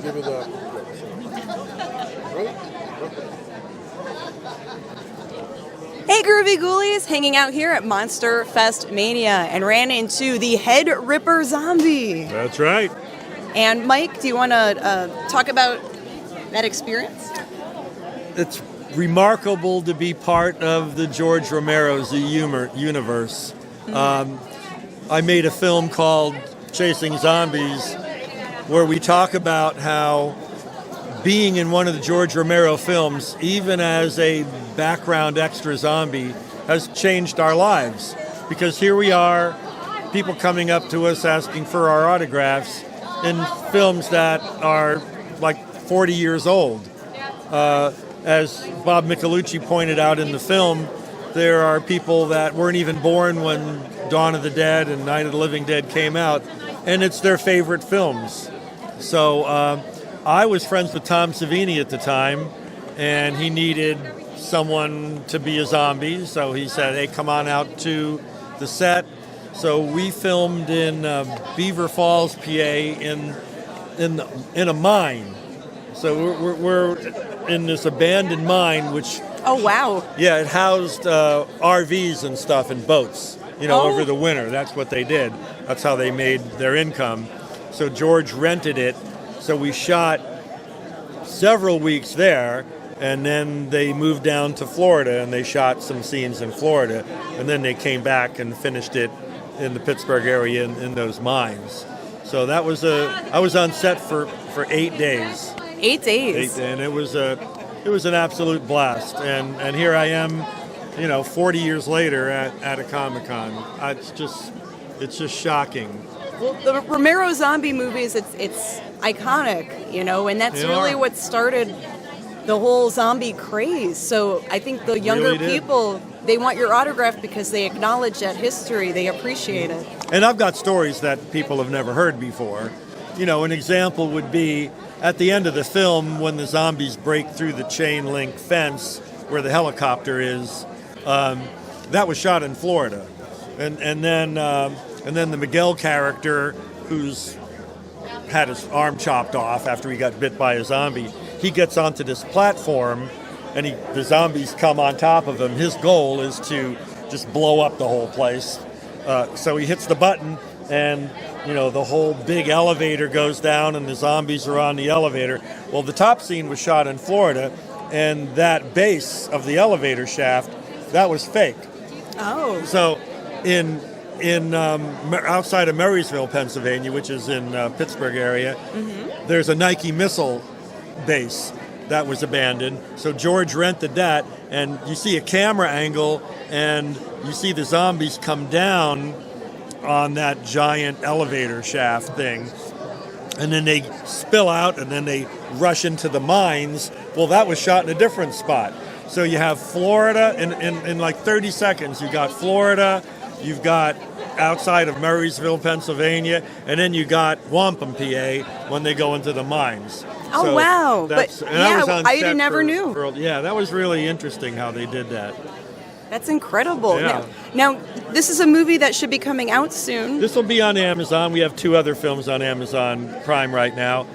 give you the... Ready? Hey Groovy Ghoulies, hanging out here at Monsterfestmania and ran into the Head Ripper Zombie. That's right. And Mike, do you want to talk about that experience? It's remarkable to be part of the George Romero's universe. I made a film called Chasing Zombies where we talk about how being in one of the George Romero films, even as a background extra zombie, has changed our lives. Because here we are, people coming up to us asking for our autographs in films that are like 40 years old. As Bob Michelucci pointed out in the film, there are people that weren't even born when Dawn of the Dead and Night of the Living Dead came out, and it's their favorite films. So I was friends with Tom Savini at the time, and he needed someone to be a zombie, so he said, hey, come on out to the set. So we filmed in Beaver Falls, PA, in a mine. So we're in this abandoned mine, which... Oh, wow. Yeah, it housed RVs and stuff and boats, over the winter. That's what they did. That's how they made their income. So George rented it. So we shot several weeks there, and then they moved down to Florida, and they shot some scenes in Florida. And then they came back and finished it in the Pittsburgh area in those mines. So that was I was on set for 8 days. 8 days. And it was an absolute blast. And here I am, 40 years later at a Comic-Con. It's just shocking. Well, the Romero zombie movies, it's iconic, and that's really what started the whole zombie craze. So I think the younger people, they want your autograph because they acknowledge that history, they appreciate it. And I've got stories that people have never heard before. An example would be at the end of the film when the zombies break through the chain link fence where the helicopter is. That was shot in Florida. And then the Miguel character, who's had his arm chopped off after he got bit by a zombie, he gets onto this platform, and the zombies come on top of him. His goal is to just blow up the whole place. So he hits the button, and the whole big elevator goes down, and the zombies are on the elevator. Well, the top scene was shot in Florida, and that base of the elevator shaft, that was fake. Oh. So outside of Marysville, Pennsylvania, which is in Pittsburgh area, there's a Nike missile base that was abandoned. So George rented that, and you see a camera angle, and you see the zombies come down on that giant elevator shaft thing, and then they spill out, and then they rush into the mines. Well, that was shot in a different spot. So you have Florida, in like 30 seconds, you've got Florida, you've got outside of Marysville, Pennsylvania, and then you got Wampum, PA, when they go into the mines. Oh, so wow. I never knew. That was really interesting how they did that. That's incredible. Yeah. Now, this is a movie that should be coming out soon. This will be on Amazon. We have 2 other films on Amazon Prime right now.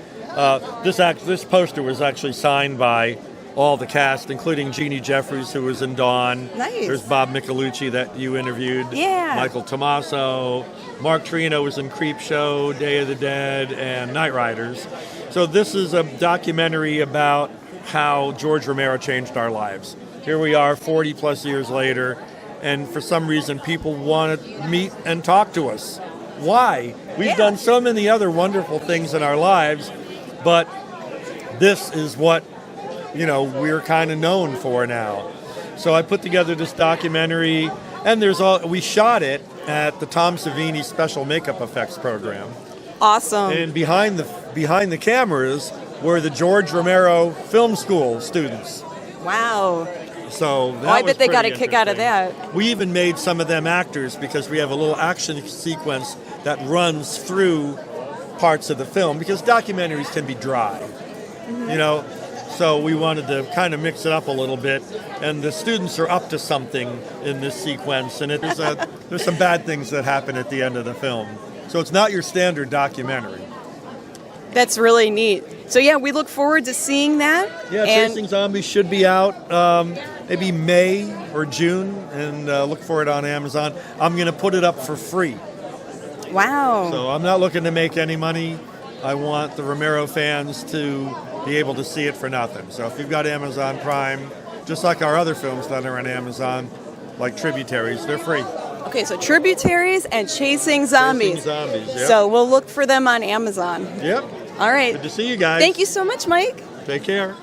This poster was actually signed by all the cast, including Jeannie Jeffries, who was in Dawn. Nice. There's Bob Michelucci that you interviewed. Yeah. Michael Tommaso. Mark Trino was in Creepshow, Day of the Dead, and Night Riders. So this is a documentary about how George Romero changed our lives. Here we are 40 plus years later, and for some reason people want to meet and talk to us. Why? We've done so many other wonderful things in our lives, but this is what we're kind of known for now. So I put together this documentary, and we shot it at the Tom Savini Special Makeup Effects Program. Awesome. And behind the cameras were the George Romero Film School students. Wow. So I bet they got a kick out of that. We even made some of them actors because we have a little action sequence that runs through parts of the film, because documentaries can be dry, So we wanted to kind of mix it up a little bit, and the students are up to something in this sequence, and there's some bad things that happen at the end of the film. So it's not your standard documentary. That's really neat. So yeah, we look forward to seeing that. Yeah, Chasing Zombies should be out maybe May or June, and look for it on Amazon. I'm going to put it up for free. Wow. So I'm not looking to make any money. I want the Romero fans to be able to see it for nothing. So if you've got Amazon Prime, just like our other films that are on Amazon, like Tributaries, they're free. Okay, so Tributaries and Chasing Zombies. Chasing Zombies, yep. So we'll look for them on Amazon. Yep. All right. Good to see you guys. Thank you so much, Mike. Take care.